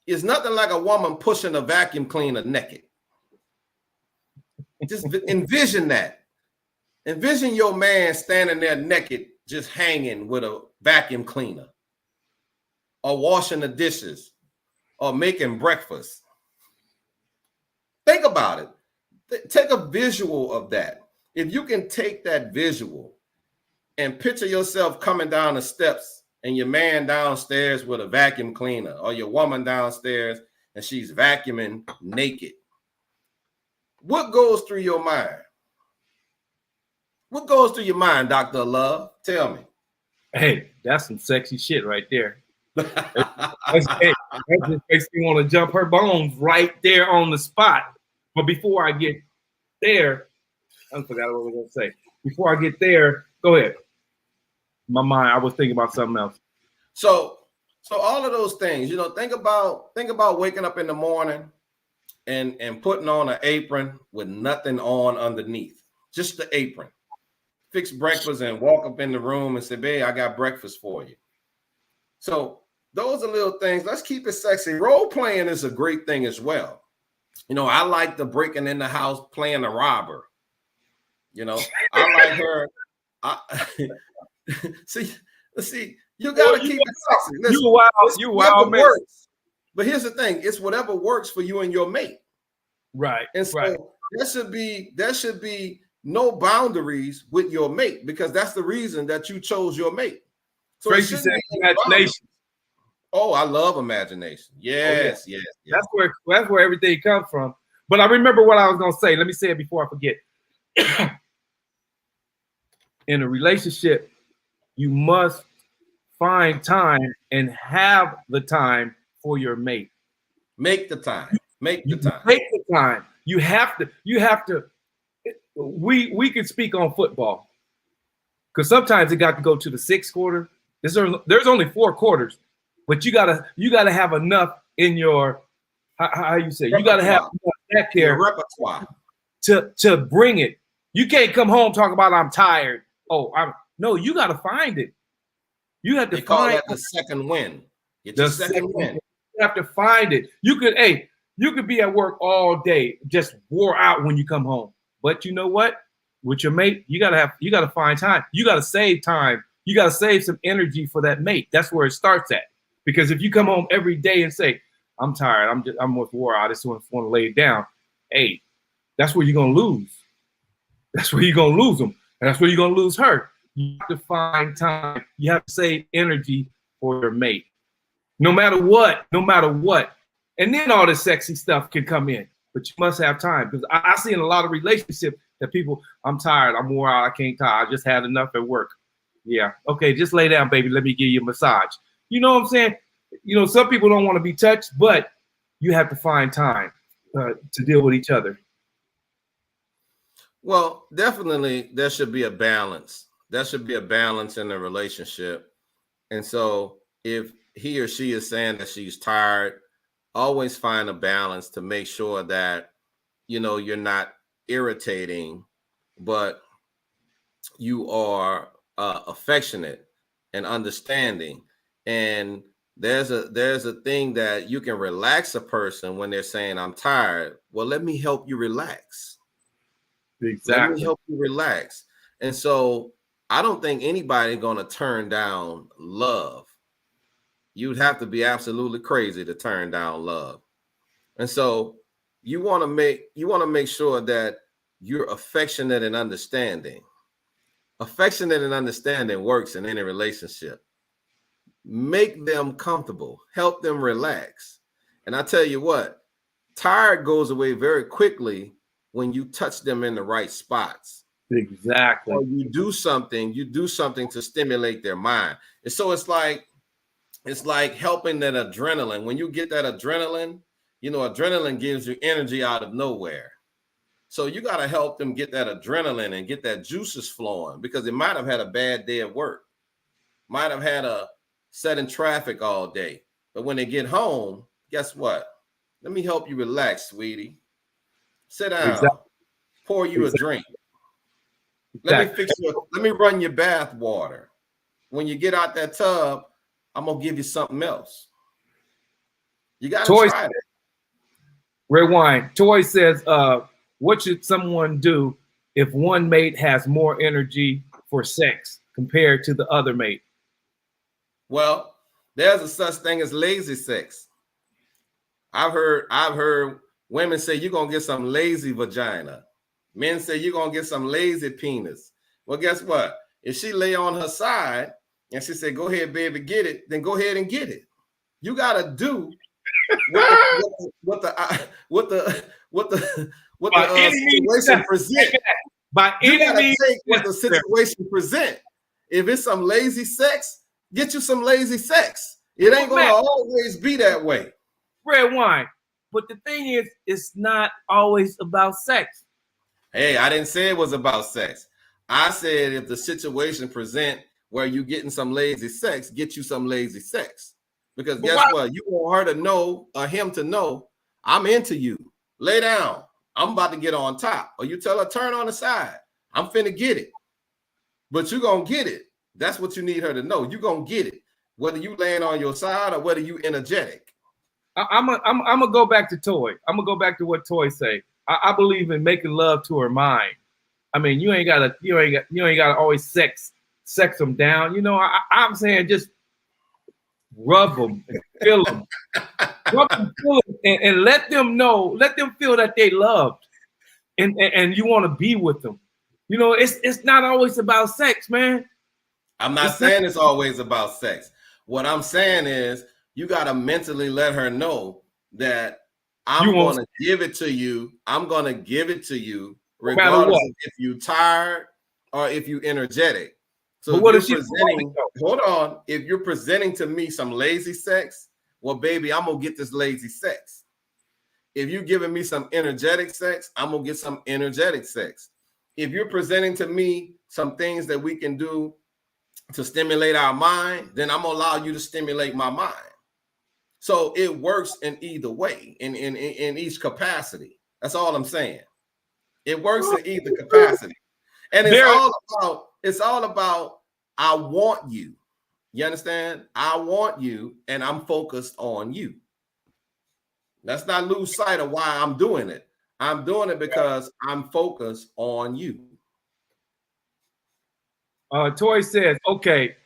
[SPEAKER 2] It's nothing like a woman pushing a vacuum cleaner naked. Just envision that. Envision your man standing there naked, just hanging with a vacuum cleaner, or washing the dishes, or making breakfast. Think about it. Take a visual of that. If you can take that visual and picture yourself coming down the steps and your man downstairs with a vacuum cleaner, or your woman downstairs and she's vacuuming naked, what goes through your mind? What goes through your mind, Dr. Love? Tell me.
[SPEAKER 1] Hey, that's some sexy shit right there. That just makes me want to jump her bones right there on the spot. But before I get there, I forgot what I was going to say. Before I get there, go ahead. My mind, I was thinking about something else.
[SPEAKER 2] So all of those things, you know, think about waking up in the morning and putting on an apron with nothing on underneath, just the apron. Fix breakfast and walk up in the room and say, babe, I got breakfast for you. So those are little things. Let's keep it sexy. Role playing is a great thing as well. You know, I like the breaking in the house, playing the robber. You know, I like her. See, you gotta keep it sexy. Listen,
[SPEAKER 1] you wild man.
[SPEAKER 2] Works. But here's the thing: it's whatever works for you and your mate.
[SPEAKER 1] Right.
[SPEAKER 2] And so there should be no boundaries with your mate, because that's the reason that you chose your mate. So
[SPEAKER 1] Tracy said imagination.
[SPEAKER 2] Oh, I love imagination. Yes, yes.
[SPEAKER 1] That's where everything comes from. But I remember what I was gonna say. Let me say it before I forget. In a relationship, you must find time and have the time for your mate.
[SPEAKER 2] Make the time. Make the time.
[SPEAKER 1] Make the time. You have to. We can speak on football because sometimes it got to go to the sixth quarter. There's only 4 quarters, but you gotta have enough in your how you say
[SPEAKER 2] repertoire.
[SPEAKER 1] You gotta have enough back there
[SPEAKER 2] your repertoire
[SPEAKER 1] to bring it. You can't come home talk about I'm tired. No, you gotta find it. You have to
[SPEAKER 2] call
[SPEAKER 1] find
[SPEAKER 2] that the second win. Get
[SPEAKER 1] the
[SPEAKER 2] your second win.
[SPEAKER 1] You have to find it. You could be at work all day, just wore out when you come home. But you know what? With your mate, you gotta find time. You gotta save time. You gotta save some energy for that mate. That's where it starts at. Because if you come home every day and say, I'm tired, I'm wore out, I just want to lay it down. Hey, that's where you're gonna lose. That's where you're gonna lose them. And that's where you're gonna lose her. You have to find time. You have to save energy for your mate. No matter what. And then all this sexy stuff can come in. But you must have time. Because I see in a lot of relationships that people, I'm tired, I'm wore out, I can't talk, I just had enough at work. Yeah, okay, just lay down, baby. Let me give you a massage. You know what I'm saying? You know, some people don't want to be touched, but you have to find time to deal with each other.
[SPEAKER 2] Well, definitely there should be a balance. There should be a balance in the relationship. And so if he or she is saying that she's tired, always find a balance to make sure that, you know, you're not irritating, but you are affectionate and understanding. And there's a thing that you can relax a person when they're saying, I'm tired. Well, let me help you relax.
[SPEAKER 1] Exactly.
[SPEAKER 2] Let me help you relax. And so I don't think anybody's going to turn down love. You'd have to be absolutely crazy to turn down love. And so you want to make sure that you're affectionate and understanding. Affectionate and understanding works in any relationship. Make them comfortable, help them relax. And I tell you what, tired goes away very quickly when you touch them in the right spots.
[SPEAKER 1] Exactly.
[SPEAKER 2] Or you do something to stimulate their mind. And so it's like helping that adrenaline. When you get that adrenaline, you know, adrenaline gives you energy out of nowhere. So you got to help them get that adrenaline and get that juices flowing, because they might have had a bad day at work, might have had a set in traffic all day. But when they get home, guess what? Let me help you relax, sweetie. Sit down.
[SPEAKER 1] Exactly.
[SPEAKER 2] Pour you a drink. Let me run your bath water. When you get out that tub, I'm gonna give you something else. You gotta try it.
[SPEAKER 1] Red Wine. Toy says, what should someone do if one mate has more energy for sex compared to the other mate?
[SPEAKER 2] Well, there's a such thing as lazy sex. I've heard women say you're gonna get some lazy vagina. Men say you're gonna get some lazy penis. Well, guess what? If she lay on her side and she said, "Go ahead, baby, get it," then go ahead and get it. You gotta do what the situation present.
[SPEAKER 1] By any means,
[SPEAKER 2] take what the situation present. If it's some lazy sex, get you some lazy sex. It ain't gonna always be that way.
[SPEAKER 1] Red Wine. But the thing is, it's not always about sex.
[SPEAKER 2] Hey, I didn't say it was about sex. I said if the situation present where you getting some lazy sex, get you some lazy sex. Because guess what? You want her to know, or him to know, I'm into you. Lay down. I'm about to get on top. Or you tell her, turn on the side. I'm finna get it. But you gonna get it. That's what you need her to know. You gonna get it. Whether you laying on your side or whether you energetic.
[SPEAKER 1] I'm gonna go back to Toy. I'm gonna go back to what Toy say. I believe in making love to her mind. I mean, you ain't gotta always sex them down. You know, I'm saying just rub them, and feel them, rub them, feel them, and let them know, let them feel that they loved, and you want to be with them. You know, it's not always about sex, man.
[SPEAKER 2] I'm not saying it's always about sex. What I'm saying is you gotta mentally let her know that I'm going to give it to you. I'm going to give it to you regardless of if you're tired or if you're energetic. So if you're presenting, hold on. If you're presenting to me some lazy sex, well, baby, I'm going to get this lazy sex. If you're giving me some energetic sex, I'm going to get some energetic sex. If you're presenting to me some things that we can do to stimulate our mind, then I'm going to allow you to stimulate my mind. So it works in either way, in each capacity. That's all I'm saying. It works in either capacity. And it's all about I want you. You understand? I want you, and I'm focused on you. Let's not lose sight of why I'm doing it. I'm doing it because I'm focused on you.
[SPEAKER 1] Tori says, okay,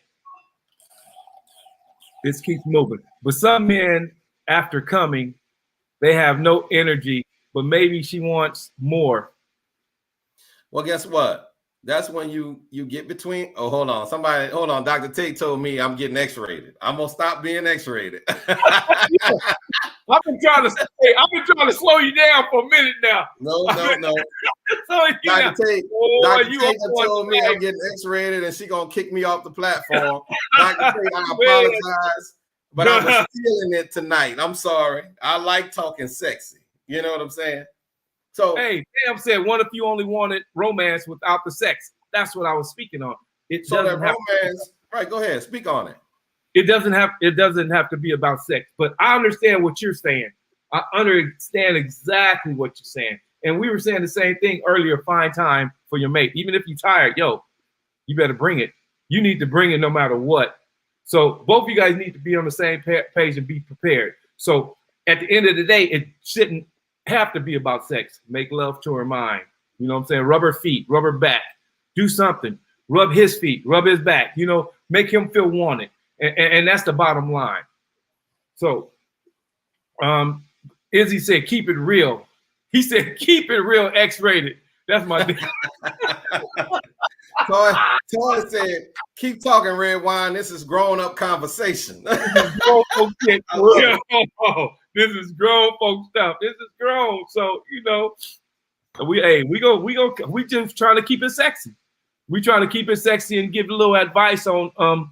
[SPEAKER 1] this keeps moving. But some men, after coming, they have no energy, but maybe she wants more.
[SPEAKER 2] Well, guess what? That's when you get between. Oh, hold on. Dr. Tate told me I'm getting X-rated. I'm gonna stop being X-rated.
[SPEAKER 1] I've been trying to slow you down for a minute now.
[SPEAKER 2] No.
[SPEAKER 1] Dr.
[SPEAKER 2] Tate told me I'm getting X-rated and she gonna kick me off the platform. Dr. Tate, I apologize, but I was feeling it tonight. I'm sorry. I like talking sexy. You know what I'm saying? So
[SPEAKER 1] hey, Sam said, what if you only wanted romance without the sex? That's what I was speaking on.
[SPEAKER 2] So that romance, right? Go ahead, speak on it.
[SPEAKER 1] It doesn't have to be about sex, but I understand what you're saying. I understand exactly what you're saying. And we were saying the same thing earlier, find time for your mate. Even if you're tired, you better bring it. You need to bring it no matter what. So both of you guys need to be on the same page and be prepared. So at the end of the day, it shouldn't have to be about sex. Make love to her mind. You know what I'm saying? Rub her feet, rub her back. Do something. Rub his feet, rub his back. Make him feel wanted. And that's the bottom line. So Izzy said, keep it real. He said, keep it real, X-rated. That's my thing.
[SPEAKER 2] Toy said, keep talking, red wine. This is grown-up conversation.
[SPEAKER 1] This is grown folk stuff. This is grown. So, we just trying to keep it sexy. We trying to keep it sexy and give a little advice on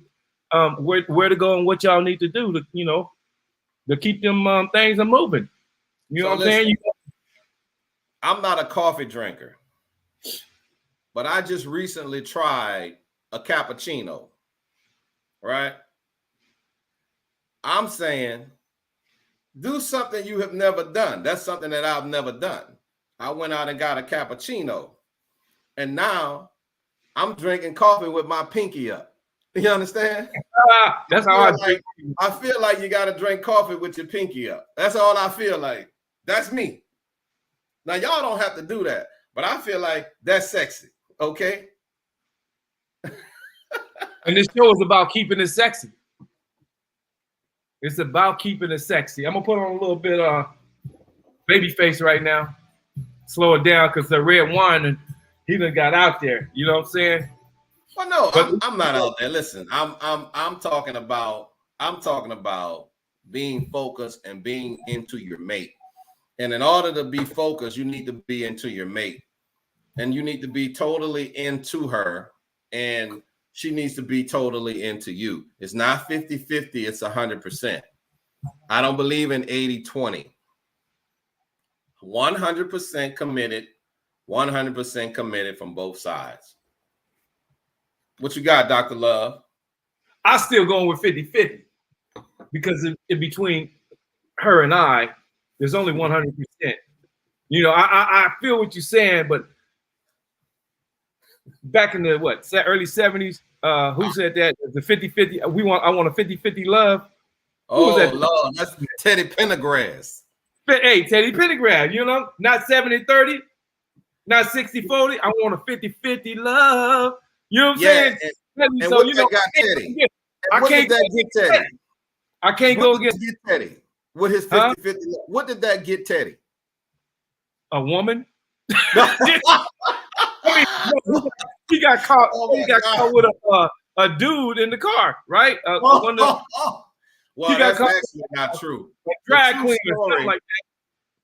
[SPEAKER 1] where to go and what y'all need to do to keep them things moving. You know what I'm saying?
[SPEAKER 2] I'm not a coffee drinker, but I just recently tried a cappuccino, right? I'm saying do something you have never done. That's something that I've never done. I went out and got a cappuccino, and now I'm drinking coffee with my pinky up. You understand?
[SPEAKER 1] That's how I drink.
[SPEAKER 2] I feel like you got to drink coffee with your pinky up. That's all I feel like. That's me. Now, y'all don't have to do that, but I feel like that's sexy. Okay?
[SPEAKER 1] And this show is about keeping it sexy. It's about keeping it sexy. I'm going to put on a little bit of baby face right now. Slow it down because the red wine, and he done got out there. You know what I'm saying?
[SPEAKER 2] Well, no, I'm not out there. Listen, I'm talking about being focused and being into your mate. And in order to be focused, you need to be into your mate. And you need to be totally into her. And she needs to be totally into you. It's not 50-50, it's 100%. I don't believe in 80-20. 100% committed, 100% committed from both sides. What you got, Dr. Love?
[SPEAKER 1] I'm still going with 50-50 because in between her and I, there's only 100%. I feel what you're saying, but back in the early 70s, who said that? The 50-50, I want a 50-50 love.
[SPEAKER 2] Oh, Lord, that's Teddy Pendergrass.
[SPEAKER 1] Hey, Teddy Pendergrass, not 70-30, not 60-40. I want a 50-50 love. You know what I'm saying?
[SPEAKER 2] And so, what got Teddy? I can't get Teddy.
[SPEAKER 1] I can't go against
[SPEAKER 2] Teddy with his 50-50. What did that get Teddy?
[SPEAKER 1] A woman? He got caught. He got caught with a dude in the car, right?
[SPEAKER 2] Well, that's actually not true.
[SPEAKER 1] Drag queen or something like that.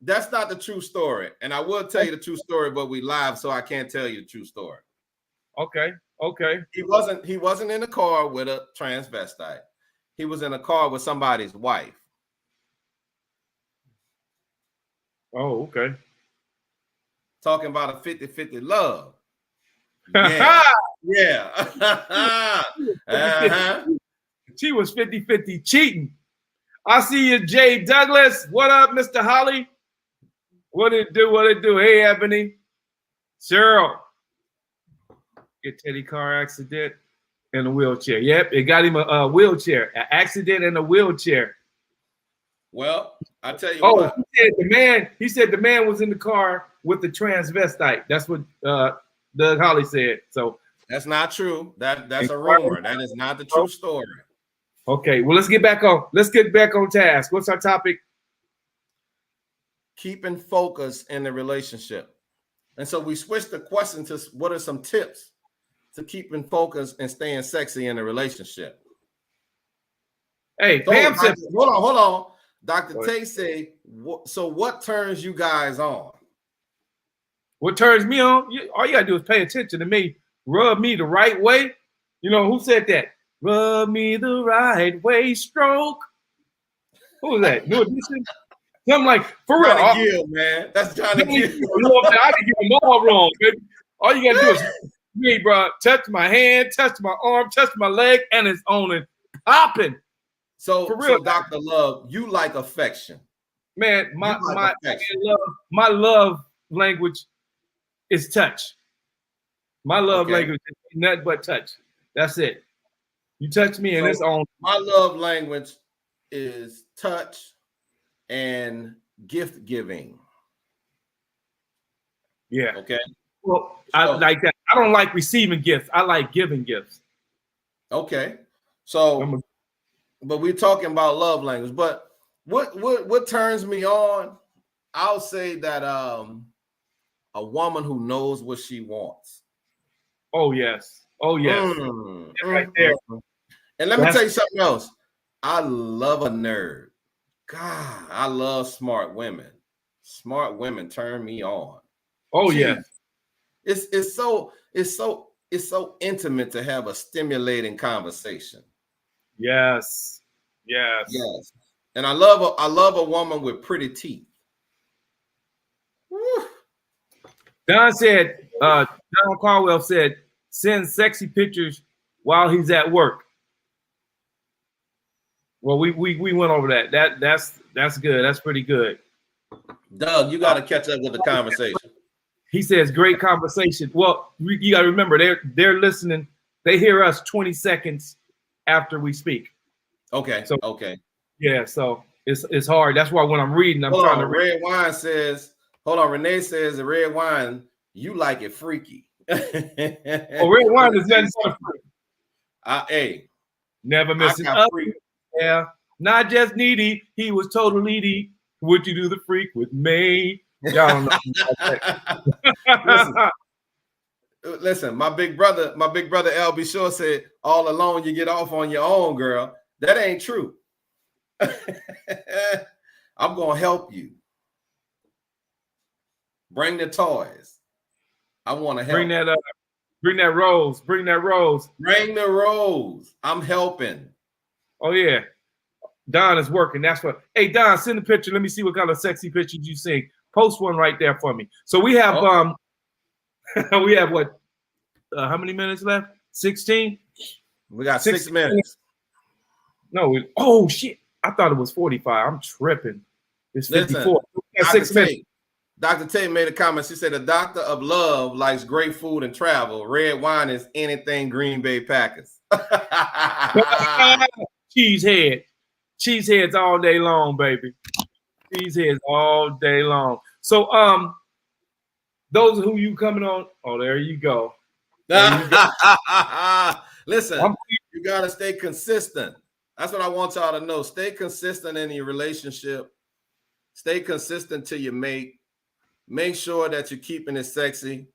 [SPEAKER 2] That's not the true story. And I will tell you the true story, but we live, so I can't tell you the true story.
[SPEAKER 1] Okay.
[SPEAKER 2] He wasn't in a car with a transvestite. He was in a car with somebody's wife.
[SPEAKER 1] Oh, okay.
[SPEAKER 2] Talking about a 50-50 love. Yeah. Yeah. Uh-huh.
[SPEAKER 1] She was 50-50 cheating. I see you, Jay Douglas. What up, Mr. Holly? What it do? What it do? Hey, Ebony. Cheryl. Get Teddy car accident in a wheelchair. Yep, it got him a wheelchair. An accident in a wheelchair.
[SPEAKER 2] Well, I tell you
[SPEAKER 1] Oh,
[SPEAKER 2] what.
[SPEAKER 1] he said the man was in the car with the transvestite. That's what Doug Holly said. So
[SPEAKER 2] that's not true. That's a rumor. That is not the true story.
[SPEAKER 1] Okay, well, let's get back on task. What's our topic?
[SPEAKER 2] Keeping focus in the relationship. And so we switched the question to what are some tips to keeping focus and staying sexy in a relationship.
[SPEAKER 1] Hey, Pam said,
[SPEAKER 2] hold on. Dr. Tate said, so what turns you guys on?
[SPEAKER 1] What turns me on? All you gotta do is pay attention to me. Rub me the right way. You know, who said that? Rub me the right way, stroke. Who was that? New Edition? I'm like, for real.
[SPEAKER 2] Johnny Gill, man. That's Johnny Gill.
[SPEAKER 1] I can get them all wrong, baby. All you gotta do is me, bro. Touch my hand, touch my arm, touch my leg, and it's on and popping.
[SPEAKER 2] So, for real, so Dr. Love, you like affection.
[SPEAKER 1] Man, my love language is touch. My love language is nothing but touch. That's it. You touch me and it's on.
[SPEAKER 2] My love language is touch and gift giving.
[SPEAKER 1] Yeah.
[SPEAKER 2] Okay.
[SPEAKER 1] Well, I like that. I don't like receiving gifts. I like giving gifts.
[SPEAKER 2] Okay. So, but we're talking about love language. But what turns me on? I'll say that a woman who knows what she wants.
[SPEAKER 1] Oh yes. Oh yes. Right there.
[SPEAKER 2] And let me tell you something else. I love a nerd. God, I love smart women. Smart women turn me on.
[SPEAKER 1] Oh yeah.
[SPEAKER 2] It's so intimate to have a stimulating conversation.
[SPEAKER 1] Yes.
[SPEAKER 2] And I love a woman with pretty teeth. Woo.
[SPEAKER 1] Don Caldwell said, send sexy pictures while he's at work. Well, we went over that. That's good. That's pretty good.
[SPEAKER 2] Doug, you got to catch up with the conversation.
[SPEAKER 1] He says, great conversation. Well, you got to remember, they're listening. They hear us 20 seconds after we speak.
[SPEAKER 2] Okay.
[SPEAKER 1] So,
[SPEAKER 2] okay.
[SPEAKER 1] Yeah. So it's hard. That's why when I'm reading, I'm trying to read.
[SPEAKER 2] Red wine says, hold on. Renee says the red wine, you like it freaky.
[SPEAKER 1] Oh, red wine is nothing but freaky.
[SPEAKER 2] Hey.
[SPEAKER 1] Never missing up. Yeah. Not just needy. He was totally needy. Would you do the freak with me? Y'all don't know.
[SPEAKER 2] Listen, my big brother LB Shore said, all alone you get off on your own, girl. That ain't true. I'm gonna help you. Bring the toys. I want to help.
[SPEAKER 1] Bring that up. Bring that rose. Bring that rose.
[SPEAKER 2] Bring the rose. I'm helping.
[SPEAKER 1] Oh yeah. Don is working. That's what. Hey Don, send a picture. Let me see what kind of sexy pictures you see. Post one right there for me. So we have we have what? How many minutes left? 16.
[SPEAKER 2] We got 6 minutes.
[SPEAKER 1] No. Oh shit! I thought it was 45. I'm tripping. It's 54.
[SPEAKER 2] Listen, 6 minutes. Dr. Tate made a comment. She said, "The doctor of love likes great food and travel. Red wine is anything Green Bay Packers."
[SPEAKER 1] Cheesehead. Cheeseheads all day long, baby. Cheeseheads all day long. So, those who you coming on, oh, there you go.
[SPEAKER 2] Listen, you got to stay consistent. That's what I want y'all to know. Stay consistent in your relationship. Stay consistent to your mate. Make sure that you're keeping it sexy,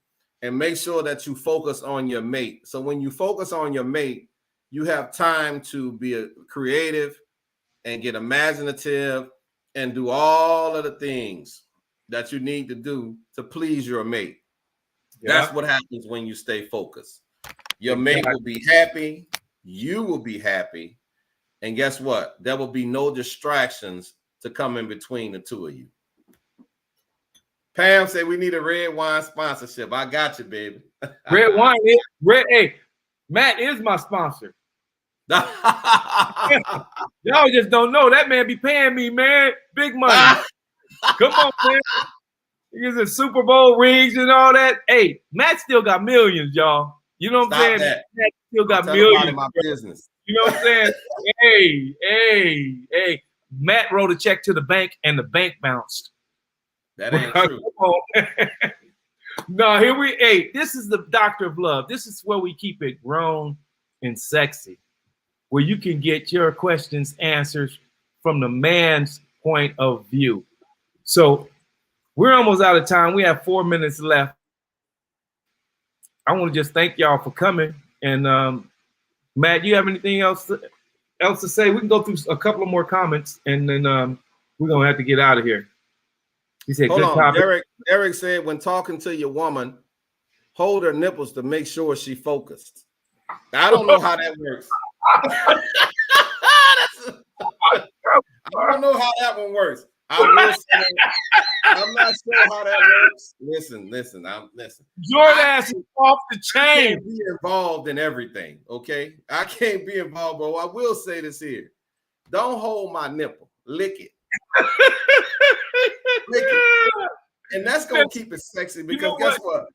[SPEAKER 2] and make sure that you focus on your mate. So when you focus on your mate, you have time to be creative and get imaginative and do all of the things that you need to do to please your mate. Yeah. That's what happens when you stay focused. Your mate will be happy. You will be happy. And guess what? There will be no distractions to come in between the two of you. Pam said we need a red wine sponsorship. I got you, baby.
[SPEAKER 1] Red wine is red. Hey, Matt is my sponsor. Y'all just don't know. That man be paying me, man. Big money. Come on, man. He's in Super Bowl rings and all that. Hey, Matt still got millions, y'all. You know what I'm saying?
[SPEAKER 2] That.
[SPEAKER 1] Matt still got
[SPEAKER 2] Tell
[SPEAKER 1] millions.
[SPEAKER 2] in my business.
[SPEAKER 1] You know what I'm saying? Hey. Matt wrote a check to the bank and the bank bounced.
[SPEAKER 2] That ain't true.
[SPEAKER 1] No, this is the Doctor of Love. This is where we keep it grown and sexy, where you can get your questions answered from the man's point of view. So we're almost out of time. We have 4 minutes left. I want to just thank y'all for coming. And Matt, you have anything else to say? We can go through a couple of more comments, and then we're gonna have to get out of here. He said,
[SPEAKER 2] "Hold
[SPEAKER 1] good
[SPEAKER 2] on,
[SPEAKER 1] topic."
[SPEAKER 2] Derek said, when talking to your woman, hold her nipples to make sure she focused. I don't know how that works. I don't know how that one works. I will say, I'm not sure how that works. Listen.
[SPEAKER 1] Your ass is off the chain.
[SPEAKER 2] I can't be involved in everything, okay? I can't be involved, bro. I will say this here. Don't hold my nipple. Lick it. Lick it. And that's going to keep it sexy because guess what?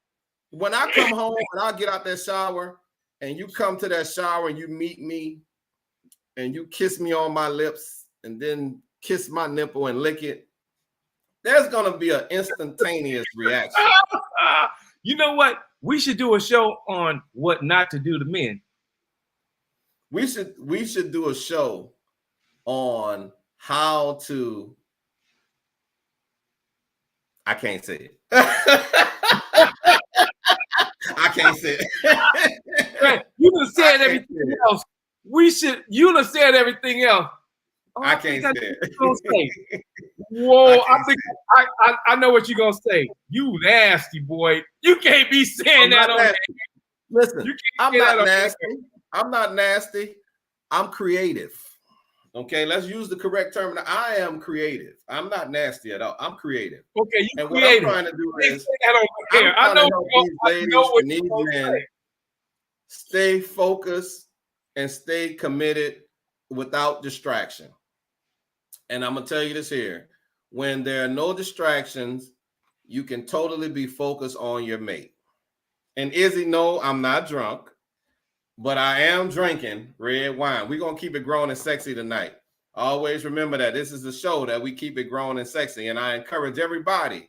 [SPEAKER 2] When I come home and I get out that shower and you come to that shower and you meet me and you kiss me on my lips and then kiss my nipple and lick it, there's going to be an instantaneous reaction.
[SPEAKER 1] You know what? We should do a show on what not to do to men.
[SPEAKER 2] We should do a show on how to. I can't say it. I can't say it.
[SPEAKER 1] Right. You done said everything else. You done said everything else. Oh,
[SPEAKER 2] I can't say it.
[SPEAKER 1] Whoa, I know what you're gonna say. You nasty boy. You can't be saying that on there.
[SPEAKER 2] Listen, I'm not nasty. I'm not nasty. I'm creative. Okay, let's use the correct term. I am creative. I'm not nasty at all. I'm creative.
[SPEAKER 1] Okay,
[SPEAKER 2] and
[SPEAKER 1] creative.
[SPEAKER 2] What I'm trying to do is
[SPEAKER 1] I know
[SPEAKER 2] what these men stay focused and stay committed without distraction. And I'm gonna tell you this here: when there are no distractions, you can totally be focused on your mate. And Izzy, no, I'm not drunk, but I am drinking red wine. We're gonna keep it grown and sexy tonight. Always remember that this is a show that we keep it grown and sexy, and I encourage everybody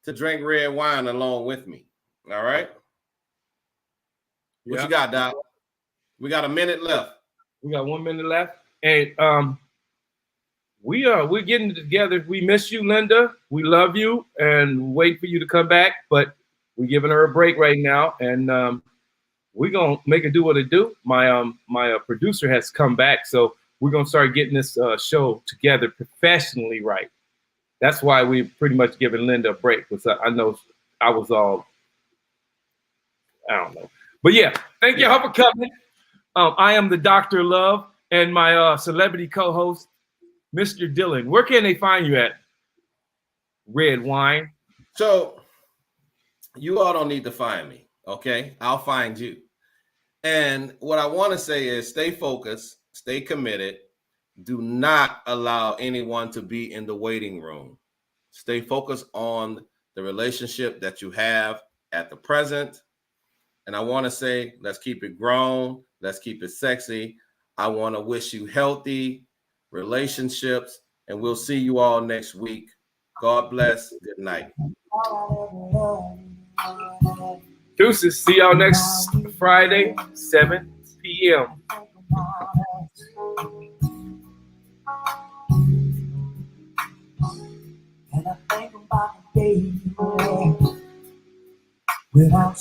[SPEAKER 2] to drink red wine along with me. All right. What you got, Doc? We got a minute left.
[SPEAKER 1] We got 1 minute left. Hey, we're getting together. We miss you, Linda. We love you and wait for you to come back, but we're giving her a break right now, and we're gonna make it do what it do. My producer has come back, so we're gonna start getting this show together professionally right. That's why we pretty much giving Linda a break, because I know I was all, I don't know. But yeah, thank y'all for coming. I am the Dr. of Love, and my celebrity co-host, Mr. Dillion. Where can they find you at? Red Wine.
[SPEAKER 2] So you all don't need to find me, okay? I'll find you. And what I want to say is stay focused, stay committed. Do not allow anyone to be in the waiting room. Stay focused on the relationship that you have at the present. And I want to say, let's keep it grown. Let's keep it sexy. I want to wish you healthy relationships, and we'll see you all next week. God bless. Good night.
[SPEAKER 1] Deuces. See y'all next Friday, 7 p.m. And I think about the day without